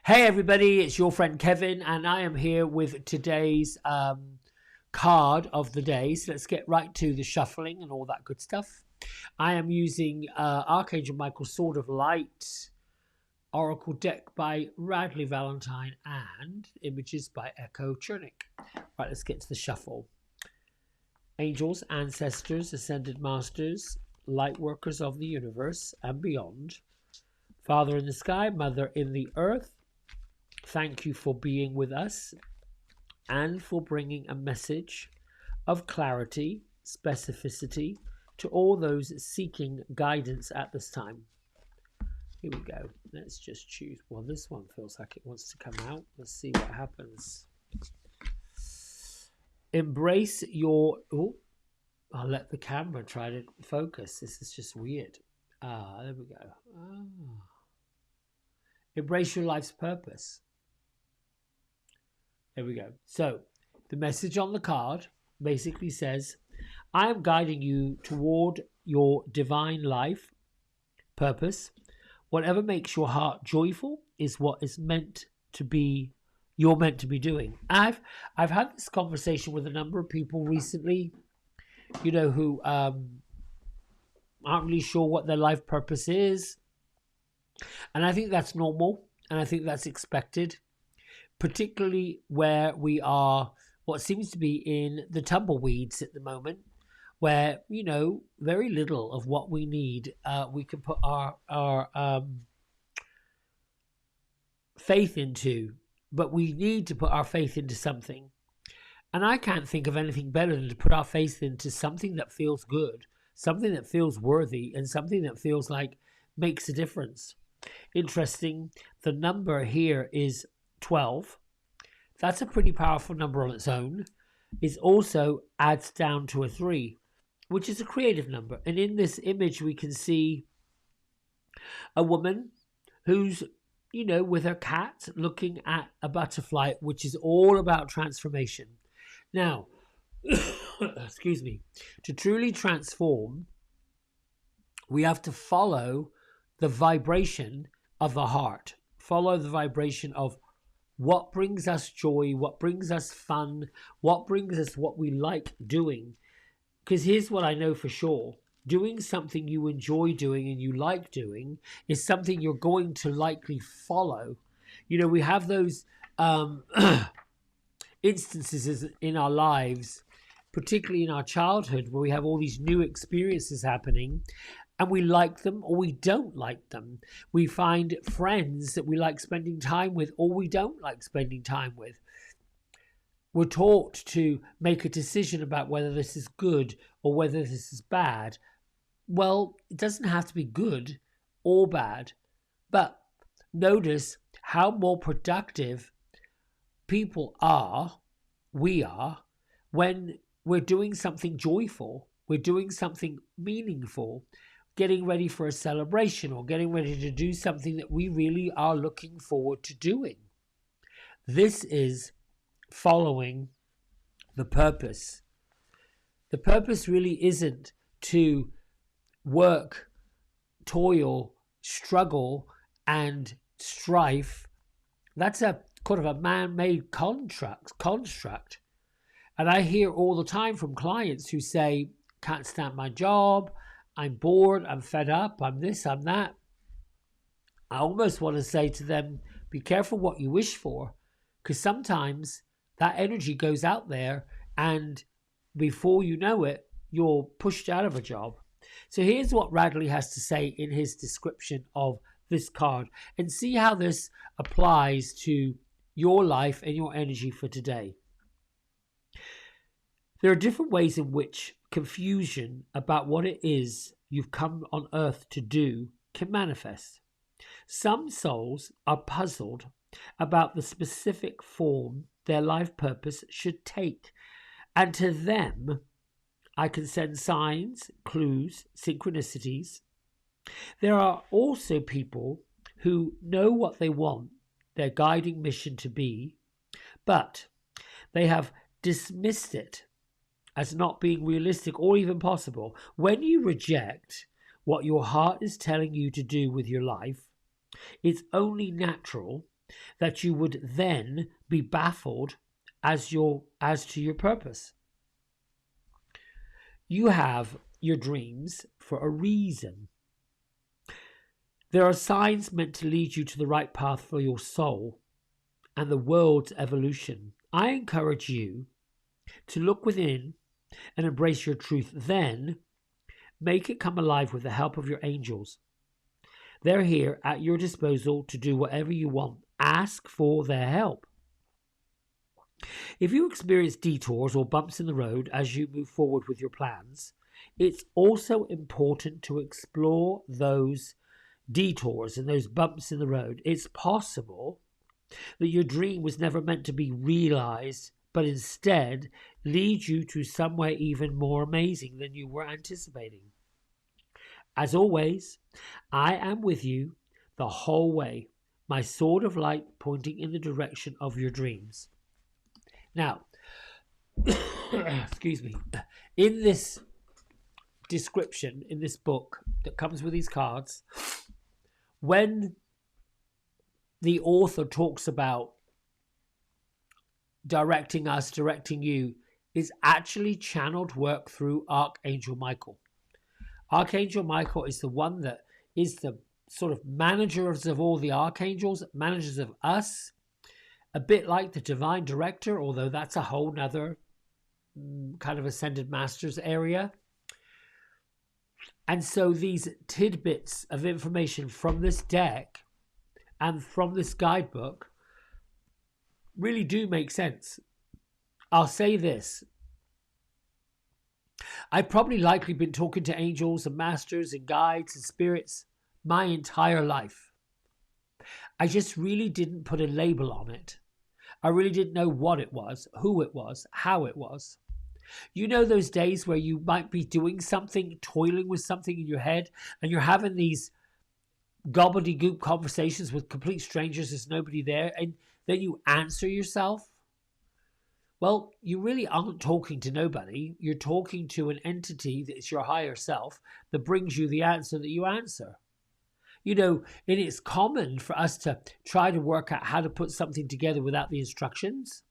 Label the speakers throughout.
Speaker 1: Hey everybody, it's your friend Kevin, and I am here with today's card of the day. So let's get right to the shuffling and all that good stuff. I am using Archangel Michael's Sword of Light Oracle deck by Radley Valentine and images by Echo Chernik. Right, let's get to the shuffle. Angels, ancestors, ascended masters, light workers of the universe and beyond. Father in the sky, Mother in the earth. Thank you for being with us and for bringing a message of clarity, specificity to all those seeking guidance at this time. Here we go. Let's just choose. Well, this one feels like it wants to come out. Let's see what happens. Embrace your... Oh, I'll let the camera try to focus. This is just weird. There we go. Embrace your life's purpose. There we go. So the message on the card basically says, I am guiding you toward your divine life purpose. Whatever makes your heart joyful is what is meant to be, you're meant to be doing. I've had this conversation with a number of people recently, you know, who aren't really sure what their life purpose is. And I think that's normal, and I think that's expected, particularly where we are what seems to be in the tumbleweeds at the moment, where, you know, very little of what we need we can put our faith into, but we need to put our faith into something. And I can't think of anything better than to put our faith into something that feels good, something that feels worthy, and something that feels like makes a difference. Interesting, the number here is 12. That's a pretty powerful number on its own. It also adds down to a 3, which is a creative number. And in this image, we can see a woman who's, you know, with her cat looking at a butterfly, which is all about transformation. Now, excuse me, to truly transform, we have to follow the vibration of the heart, follow the vibration of what brings us joy, what brings us fun, what brings us what we like doing. Because here's what I know for sure. Doing something you enjoy doing and you like doing is something you're going to likely follow. You know, we have those instances in our lives, particularly in our childhood, where we have all these new experiences happening, and we like them or we don't like them. We find friends that we like spending time with or we don't like spending time with. We're taught to make a decision about whether this is good or whether this is bad. Well, it doesn't have to be good or bad, but notice how more productive we are, when we're doing something joyful, we're doing something meaningful, getting ready for a celebration or getting ready to do something that we really are looking forward to doing. This is following the purpose. The purpose really isn't to work, toil, struggle, and strife. That's a kind of a man-made construct. And I hear all the time from clients who say, can't stand my job, I'm bored, I'm fed up, I'm this, I'm that. I almost want to say to them, be careful what you wish for, because sometimes that energy goes out there and before you know it, you're pushed out of a job. So here's what Radley has to say in his description of this card, and see how this applies to your life and your energy for today. There are different ways in which confusion about what it is you've come on earth to do can manifest. Some souls are puzzled about the specific form their life purpose should take, and to them, I can send signs, clues, synchronicities. There are also people who know what they want their guiding mission to be, but they have dismissed it as not being realistic or even possible. When you reject what your heart is telling you to do with your life, it's only natural that you would then be baffled as to your purpose. You have your dreams for a reason. There are signs meant to lead you to the right path for your soul and the world's evolution. I encourage you to look within and embrace your truth. Then make it come alive with the help of your angels. They're here at your disposal to do whatever you want. Ask for their help. If you experience detours or bumps in the road as you move forward with your plans, it's also important to explore those detours and those bumps in the road. It's possible that your dream was never meant to be realized, but instead leads you to somewhere even more amazing than you were anticipating. As always, I am with you the whole way, my sword of light pointing in the direction of your dreams. Now, excuse me, in this description, in this book that comes with these cards, when the author talks about directing us, directing you, is actually channeled work through Archangel Michael. Archangel Michael is the one that is the sort of managers of all the archangels, managers of us, a bit like the divine director, although that's a whole nother kind of ascended masters area. And so these tidbits of information from this deck and from this guidebook really do make sense. I'll say this. I've probably likely been talking to angels and masters and guides and spirits my entire life. I just really didn't put a label on it. I really didn't know what it was, who it was, how it was. You know those days where you might be doing something, toiling with something in your head, and you're having these gobbledygook conversations with complete strangers, there's nobody there, and then you answer yourself? Well, you really aren't talking to nobody. You're talking to an entity that's your higher self that brings you the answer that you answer. You know, and it's common for us to try to work out how to put something together without the instructions.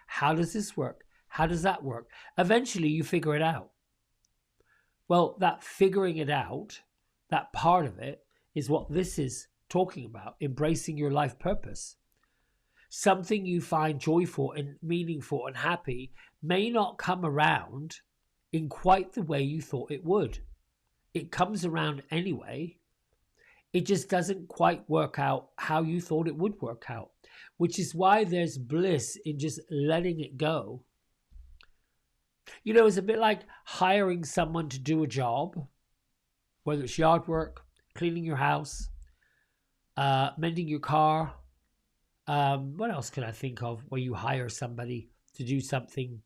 Speaker 1: How does this work? How does that work? Eventually you figure it out. Well, that figuring it out, that part of it, is what this is talking about, embracing your life purpose. Something you find joyful and meaningful and happy may not come around in quite the way you thought it would. It comes around anyway. It just doesn't quite work out how you thought it would work out, which is why there's bliss in just letting it go. You know, it's a bit like hiring someone to do a job, whether it's yard work, cleaning your house, mending your car. What else can I think of where you hire somebody to do something?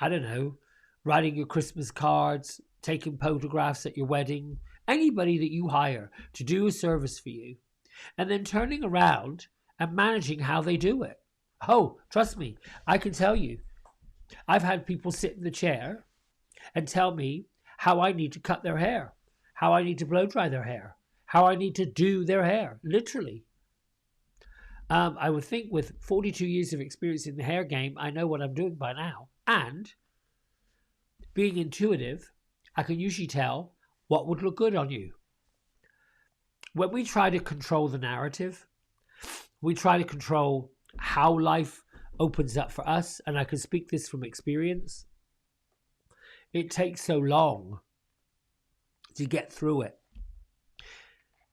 Speaker 1: I don't know, writing your Christmas cards, taking photographs at your wedding, anybody that you hire to do a service for you, and then turning around and managing how they do it. Oh, trust me, I can tell you, I've had people sit in the chair and tell me how I need to cut their hair, how I need to blow dry their hair, how I need to do their hair, literally. I would think with 42 years of experience in the hair game, I know what I'm doing by now. And being intuitive, I can usually tell what would look good on you. When we try to control the narrative, we try to control how life opens up for us, and I can speak this from experience. It takes so long to get through it.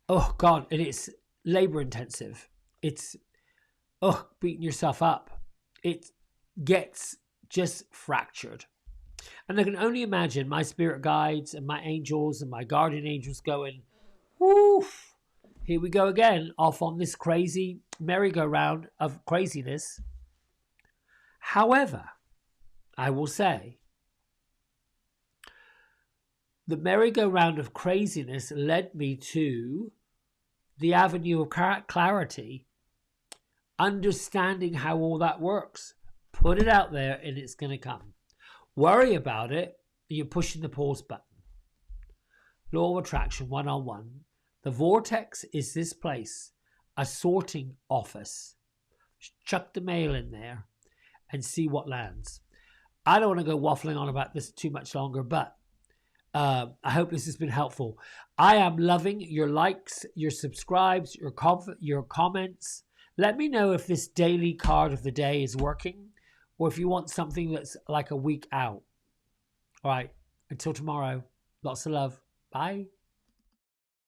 Speaker 1: Oh God, and it's labor intensive. It's beating yourself up. It gets just fractured. And I can only imagine my spirit guides and my angels and my guardian angels going, woof, here we go again, off on this crazy merry-go-round of craziness. However, I will say, the merry-go-round of craziness led me to the avenue of clarity, understanding how all that works. Put it out there and it's going to come. Worry about it, you're pushing the pause button. Law of attraction, one-on-one. The vortex is this place. a sorting office. Chuck the mail in there and see what lands. I don't want to go waffling on about this too much longer, but I hope this has been helpful. I am loving your likes, your subscribes, your comments. Let me know if this daily card of the day is working or if you want something that's like a week out. All right. Until tomorrow, lots of love. Bye.